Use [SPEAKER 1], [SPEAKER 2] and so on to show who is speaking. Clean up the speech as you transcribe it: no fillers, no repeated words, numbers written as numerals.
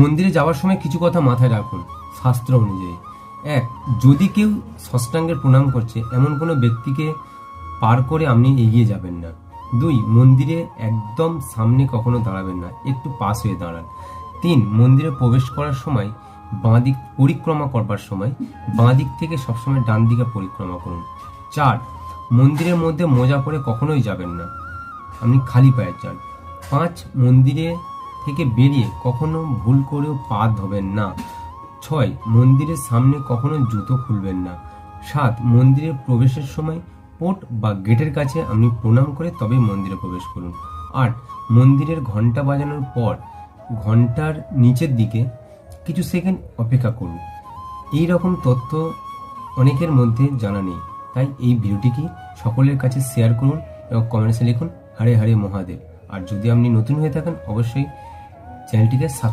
[SPEAKER 1] মন্দিরে যাওয়ার সময় কিছু কথা মাথায় রাখুন শাস্ত্র অনুযায়ী। 1. যদি কেউ ষষ্ঠাঙ্গের প্রণাম করছে এমন কোনো ব্যক্তিকে পার করে আপনি এগিয়ে যাবেন না। 2. মন্দিরে একদম সামনে কখনো দাঁড়াবেন না, একটু পাশ হয়ে দাঁড়ান। 3. মন্দিরে প্রবেশ করার সময় বাঁ দিক পরিক্রমা করবার সময় বাঁ দিক থেকে সবসময় ডান দিকে পরিক্রমা করুন। 4. মন্দিরের মধ্যে মোজা পরে কখনোই যাবেন না, আপনি খালি পায়ে যান। 5. মন্দিরে থেকে বেরিয়ে কখনো ভুল করেও পা ধোবেন না। 6. মন্দিরের সামনে কখনো জুতো খুলবেন না। 7. মন্দিরে প্রবেশের সময় পোর্ট বা গেটের কাছে আপনি প্রণাম করে তবেই মন্দিরে প্রবেশ করুন। 8. মন্দিরের ঘন্টা বাজানোর পর ঘন্টার নিচের দিকে কিছু সেকেন্ড অপেক্ষা করুন। এই রকম তথ্য অনেকের মধ্যে জানা নেই, তাই এই ভিডিওটিকে সকলের কাছে শেয়ার করুন এবং কমেন্টসে লিখুন হরে হরে মহাদেব। আর যদি আপনি নতুন হয়ে থাকেন অবশ্যই চ্যানেলটিকে